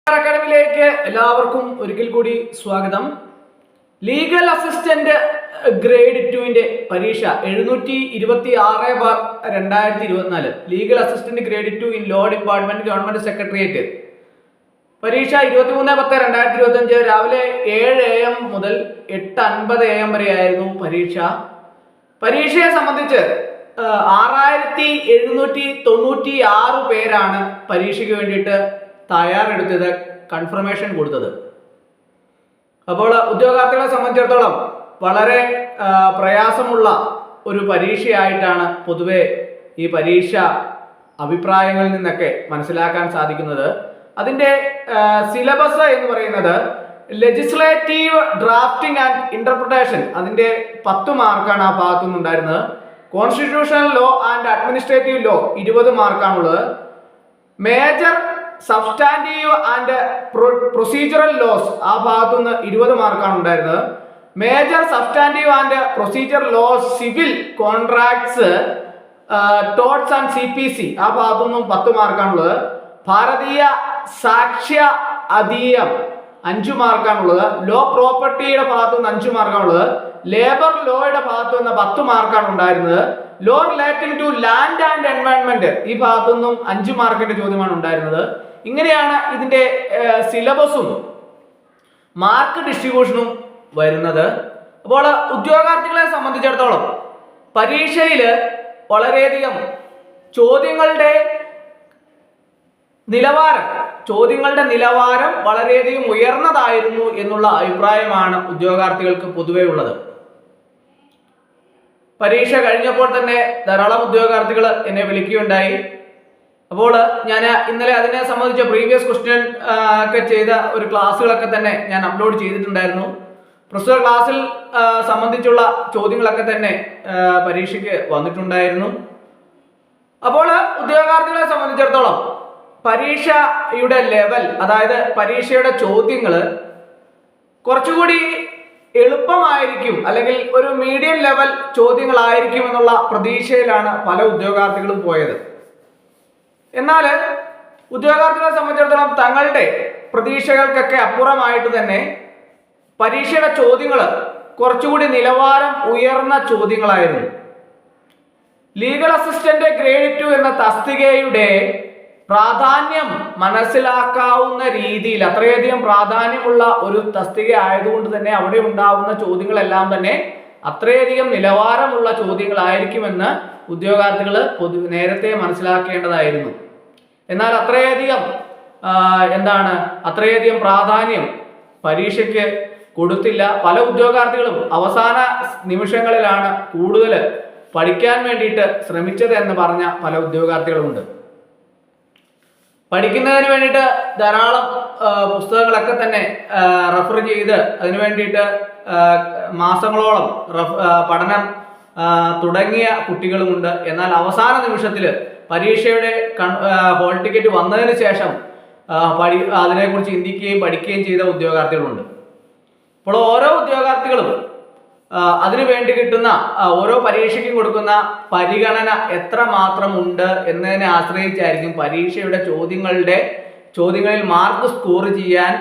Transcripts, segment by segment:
അക്കാഡമിയിലേക്ക് എല്ലാവർക്കും ഒരിക്കൽ കൂടി സ്വാഗതം. ലീഗൽ അസിസ്റ്റന്റ് ഗ്രേഡ് 2 പരീക്ഷ 726/2024 legal assistant grade 2 in law department government secretariat പരീക്ഷ 23/10/2025 രാവിലെ 7 AM മുതൽ 8:50 AM വരെയായിരുന്നു പരീക്ഷ. പരീക്ഷയെ സംബന്ധിച്ച് 6796 പേരാണ് പരീക്ഷയ്ക്ക് വേണ്ടിയിട്ട് തയ്യാറെടുത്തത്, കൺഫർമേഷൻ കൊടുത്തത്. അപ്പോൾ ഉദ്യോഗാർത്ഥികളെ സംബന്ധിച്ചിടത്തോളം വളരെ പ്രയാസമുള്ള ഒരു പരീക്ഷയായിട്ടാണ് പൊതുവെ ഈ പരീക്ഷ അഭിപ്രായങ്ങളിൽ നിന്നൊക്കെ മനസ്സിലാക്കാൻ സാധിക്കുന്നത്. അതിൻ്റെ സിലബസ് എന്ന് പറയുന്നത് ലെജിസ്ലേറ്റീവ് ഡ്രാഫ്റ്റിംഗ് ആൻഡ് ഇന്റർപ്രിട്ടേഷൻ, അതിൻ്റെ 10 മാർക്കാണ് ആ ഭാഗത്തു നിന്നുണ്ടായിരുന്നത്. Constitutional law and administrative law 20 മാർക്കാണുള്ളത്. Major substantive and procedural laws ആ ഭാഗത്തുനിന്ന് 20 മാർക്കാണ് ഉണ്ടായിരുന്നത്. Major substantive and procedure laws civil contracts torts and CPC ആ ഭാഗത്തുനിന്നും 10 മാർക്കാണുള്ളത്. ഭാരതീയ സാക്ഷ്യ അധീയം 5 മാർക്കാണുള്ളത്. ലോ പ്രോപ്പർട്ടിയുടെ ഭാഗത്തുനിന്ന് 5 മാർക്കാണുള്ളത്. ലേബർ ലോയുടെ ഭാഗത്തുനിന്ന് 10 മാർക്കാണ് ഉണ്ടായിരുന്നത്. Law relating to land and environment ഈ ഭാഗത്തുനിന്നും 5 മാർക്കിന്റെ ചോദ്യമാണ് ഉണ്ടായിരുന്നത്. ഇങ്ങനെയാണ് ഇതിന്റെ സിലബസും മാർക്ക് ഡിസ്ട്രിബ്യൂഷനും വരുന്നത്. അപ്പോൾ ഉദ്യോഗാർത്ഥികളെ സംബന്ധിച്ചിടത്തോളം പരീക്ഷയിൽ വളരെയധികം ചോദ്യങ്ങളുടെ നിലവാരം വളരെയധികം ഉയർന്നതായിരുന്നു എന്നുള്ള അഭിപ്രായമാണ് ഉദ്യോഗാർത്ഥികൾക്ക് പൊതുവെ ഉള്ളത്. പരീക്ഷ കഴിഞ്ഞപ്പോൾ തന്നെ ധാരാളം ഉദ്യോഗാർത്ഥികൾ എന്നെ വിളിക്കുകയുണ്ടായി. അപ്പോൾ ഞാൻ ഇന്നലെ അതിനെ സംബന്ധിച്ച പ്രീവിയസ് ക്വസ്റ്റ്യൻ ഒക്കെ ചെയ്ത ഒരു ക്ലാസ്സുകളൊക്കെ തന്നെ ഞാൻ അപ്ലോഡ് ചെയ്തിട്ടുണ്ടായിരുന്നു. പ്രസ്തുത ക്ലാസ്സിൽ സംബന്ധിച്ചുള്ള ചോദ്യങ്ങളൊക്കെ തന്നെ പരീക്ഷയ്ക്ക് വന്നിട്ടുണ്ടായിരുന്നു. അപ്പോൾ ഉദ്യോഗാർത്ഥികളെ സംബന്ധിച്ചിടത്തോളം പരീക്ഷയുടെ ലെവൽ, അതായത് പരീക്ഷയുടെ ചോദ്യങ്ങൾ കുറച്ചുകൂടി എളുപ്പമായിരിക്കും, അല്ലെങ്കിൽ ഒരു മീഡിയം ലെവൽ ചോദ്യങ്ങളായിരിക്കും എന്നുള്ള പ്രതീക്ഷയിലാണ് പല ഉദ്യോഗാർത്ഥികളും പോയത്. എന്നാൽ ഉദ്യോഗാർത്ഥികളെ സംബന്ധിച്ചിടത്തോളം തങ്ങളുടെ പ്രതീക്ഷകൾക്കൊക്കെ അപ്പുറമായിട്ട് തന്നെ പരീക്ഷയുടെ ചോദ്യങ്ങൾ കുറച്ചുകൂടി നിലവാരം ഉയർന്ന ചോദ്യങ്ങളായിരുന്നു. ലീഗൽ അസിസ്റ്റന്റ് ഗ്രേഡ് 2 എന്ന തസ്തികയുടെ പ്രാധാന്യം മനസ്സിലാക്കാവുന്ന രീതിയിൽ അത്രയധികം പ്രാധാന്യമുള്ള ഒരു തസ്തിക ആയതുകൊണ്ട് തന്നെ അവിടെ ഉണ്ടാവുന്ന ചോദ്യങ്ങളെല്ലാം തന്നെ അത്രയധികം നിലവാരമുള്ള ചോദ്യങ്ങളായിരിക്കുമെന്ന് ഉദ്യോഗാർത്ഥികൾ നേരത്തെ മനസ്സിലാക്കേണ്ടതായിരുന്നു. എന്നാൽ അത്രയധികം പ്രാധാന്യം പരീക്ഷയ്ക്ക് കൊടുത്തില്ല. പല ഉദ്യോഗാർത്ഥികളും അവസാന നിമിഷങ്ങളിലാണ് കൂടുതൽ പഠിക്കാൻ വേണ്ടിയിട്ട് ശ്രമിച്ചത് എന്ന് പറഞ്ഞ പല ഉദ്യോഗാർത്ഥികളുമുണ്ട്. പഠിക്കുന്നതിന് വേണ്ടിയിട്ട് ധാരാളം പുസ്തകങ്ങളൊക്കെ തന്നെ റെഫർ ചെയ്ത് അതിനു വേണ്ടിയിട്ട് മാസങ്ങളോളം പഠനം തുടങ്ങിയ കുട്ടികളുമുണ്ട്. എന്നാൽ അവസാന നിമിഷത്തിൽ പരീക്ഷയുടെ ഹോൾ ടിക്കറ്റ് വന്നതിന് ശേഷം അതിനെക്കുറിച്ച് ചിന്തിക്കുകയും പഠിക്കുകയും ചെയ്ത ഉദ്യോഗാർത്ഥികളുണ്ട്. അപ്പോൾ ഓരോ ഉദ്യോഗാർത്ഥികളും അതിനു വേണ്ടി കിട്ടുന്ന ഓരോ പരീക്ഷയ്ക്കും കൊടുക്കുന്ന പരിഗണന എത്ര മാത്രമുണ്ട് എന്നതിനെ ആശ്രയിച്ചായിരിക്കും പരീക്ഷയുടെ ചോദ്യങ്ങളിൽ മാർക്ക് സ്കോർ ചെയ്യാൻ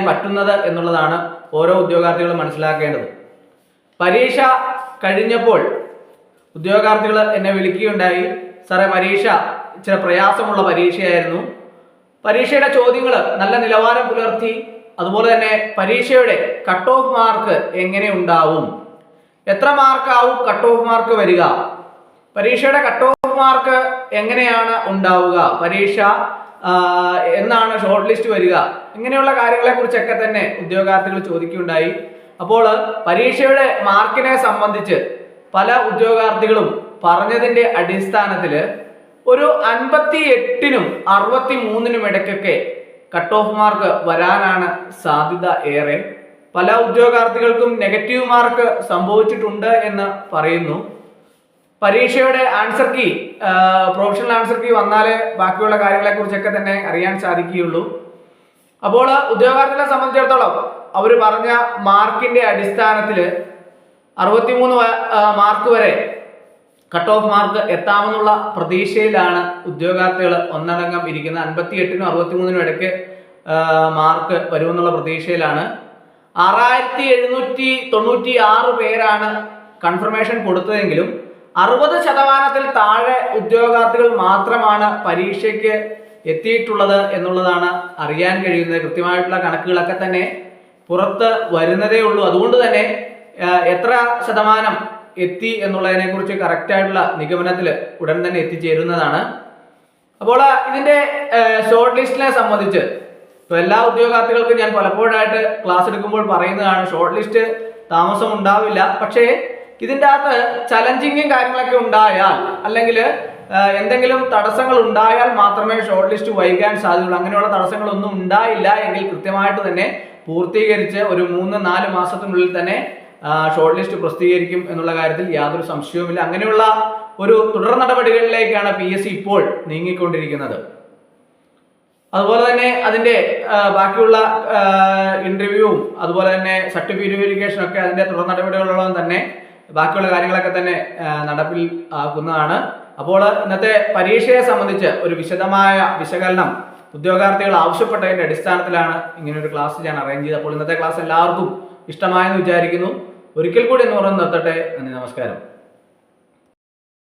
പറ്റുന്നത് എന്നുള്ളതാണ് ഓരോ ഉദ്യോഗാർത്ഥികളും മനസ്സിലാക്കേണ്ടത്. പരീക്ഷ കഴിഞ്ഞപ്പോൾ ഉദ്യോഗാർത്ഥികൾ എന്നെ വിളിക്കുകയുണ്ടായി. സാറേ, പരീക്ഷ ചില പ്രയാസമുള്ള പരീക്ഷയായിരുന്നു. പരീക്ഷയുടെ ചോദ്യങ്ങൾ നല്ല നിലവാരം പുലർത്തി. അതുപോലെ തന്നെ പരീക്ഷയുടെ കട്ട് ഓഫ് മാർക്ക് എങ്ങനെ ഉണ്ടാവും, എത്ര മാർക്കാവും കട്ട് ഓഫ് മാർക്ക് വരിക, പരീക്ഷയുടെ കട്ട് ഓഫ് മാർക്ക് എങ്ങനെയാണ് ഉണ്ടാവുക, പരീക്ഷ എന്നാണ് ഷോർട്ട് ലിസ്റ്റ് വരിക, ഇങ്ങനെയുള്ള കാര്യങ്ങളെ കുറിച്ചൊക്കെ തന്നെ ഉദ്യോഗാർത്ഥികൾ ചോദിക്കുകയുണ്ടായി. അപ്പോൾ പരീക്ഷയുടെ മാർക്കിനെ സംബന്ധിച്ച് പല ഉദ്യോഗാർത്ഥികളും പറഞ്ഞതിൻ്റെ അടിസ്ഥാനത്തിൽ ഒരു 58-നും 63-നും ഇടയ്ക്കൊക്കെ കട്ട് ഓഫ് മാർക്ക് വരാനാണ് സാധ്യത ഏറെ. പല ഉദ്യോഗാർത്ഥികൾക്കും നെഗറ്റീവ് മാർക്ക് സംഭവിച്ചിട്ടുണ്ട് എന്ന് പറയുന്നു. പരീക്ഷയുടെ answer key, professional answer key വന്നാലേ ബാക്കിയുള്ള കാര്യങ്ങളെ കുറിച്ചൊക്കെ തന്നെ അറിയാൻ സാധിക്കുകയുള്ളൂ. അപ്പോൾ ഉദ്യോഗാർത്ഥികളെ സംബന്ധിച്ചിടത്തോളം അവർ പറഞ്ഞ മാർക്കിന്റെ അടിസ്ഥാനത്തിൽ 63 മാർക്ക് വരെ കട്ട് ഓഫ് മാർക്ക് എത്താമെന്നുള്ള പ്രതീക്ഷയിലാണ് ഉദ്യോഗാർത്ഥികൾ ഒന്നടങ്കം ഇരിക്കുന്നത്. 58-നും 63-നും ഇടയ്ക്ക് മാർക്ക് വരുമെന്നുള്ള പ്രതീക്ഷയിലാണ്. 6796 പേരാണ് കൺഫർമേഷൻ കൊടുത്തതെങ്കിലും 60% താഴെ ഉദ്യോഗാർത്ഥികൾ മാത്രമാണ് പരീക്ഷയ്ക്ക് എത്തിയിട്ടുള്ളത് എന്നുള്ളതാണ് അറിയാൻ കഴിയുന്നത്. കൃത്യമായിട്ടുള്ള കണക്കുകളൊക്കെ തന്നെ പുറത്ത് വരുന്നതേ ഉള്ളൂ. അതുകൊണ്ട് തന്നെ എത്ര ശതമാനം എത്തി എന്നുള്ളതിനെ കുറിച്ച് കറക്റ്റായിട്ടുള്ള നിഗമനത്തിൽ ഉടൻ തന്നെ എത്തിച്ചേരുന്നതാണ്. അപ്പോൾ ഇതിന്റെ ഷോർട്ട് ലിസ്റ്റിനെ സംബന്ധിച്ച് ഇപ്പോൾ എല്ലാ ഉദ്യോഗാർത്ഥികൾക്കും ഞാൻ പലപ്പോഴായിട്ട് ക്ലാസ് എടുക്കുമ്പോൾ പറയുന്നതാണ്, ഷോർട്ട് ലിസ്റ്റ് താമസം ഉണ്ടാവില്ല. പക്ഷേ ഇതിൻ്റെ അകത്ത് ചലഞ്ചിങ്ങും കാര്യങ്ങളൊക്കെ ഉണ്ടായാൽ അല്ലെങ്കിൽ എന്തെങ്കിലും തടസ്സങ്ങൾ ഉണ്ടായാൽ മാത്രമേ ഷോർട്ട് ലിസ്റ്റ് വൈകാൻ സാധ്യതയുള്ളൂ. അങ്ങനെയുള്ള തടസ്സങ്ങളൊന്നും ഉണ്ടായില്ല എങ്കിൽ കൃത്യമായിട്ട് തന്നെ പൂർത്തീകരിച്ച് ഒരു 3-4 മാസത്തിനുള്ളിൽ തന്നെ ഷോർട്ട് ലിസ്റ്റ് പ്രസിദ്ധീകരിക്കും എന്നുള്ള കാര്യത്തിൽ യാതൊരു സംശയവുമില്ല. അങ്ങനെയുള്ള ഒരു തുടർ നടപടികളിലേക്കാണ് PSC ഇപ്പോൾ നീങ്ങിക്കൊണ്ടിരിക്കുന്നത്. അതുപോലെ തന്നെ അതിൻ്റെ ബാക്കിയുള്ള ഇന്റർവ്യൂവും അതുപോലെ തന്നെ സർട്ടിഫിക്കറ്റ് വെരിഫിക്കേഷനും ഒക്കെ അതിൻ്റെ തുടർ നടപടികളോളം തന്നെ ബാക്കിയുള്ള കാര്യങ്ങളൊക്കെ തന്നെ നടപ്പിൽ ആക്കുന്നതാണ്. അപ്പോൾ ഇന്നത്തെ പരീക്ഷയെ സംബന്ധിച്ച് ഒരു വിശദമായ വിശകലനം ഉദ്യോഗാർത്ഥികൾ ആവശ്യപ്പെട്ടതിൻ്റെ അടിസ്ഥാനത്തിലാണ് ഇങ്ങനൊരു ക്ലാസ് ഞാൻ അറേഞ്ച് ചെയ്തത്. അപ്പോൾ ഇന്നത്തെ ക്ലാസ് എല്ലാവർക്കും ഇഷ്ടമായെന്ന് വിചാരിക്കുന്നു. ഒരിക്കൽ കൂടി എന്ന് പറഞ്ഞു നിർത്തട്ടെ. നന്ദി, നമസ്കാരം.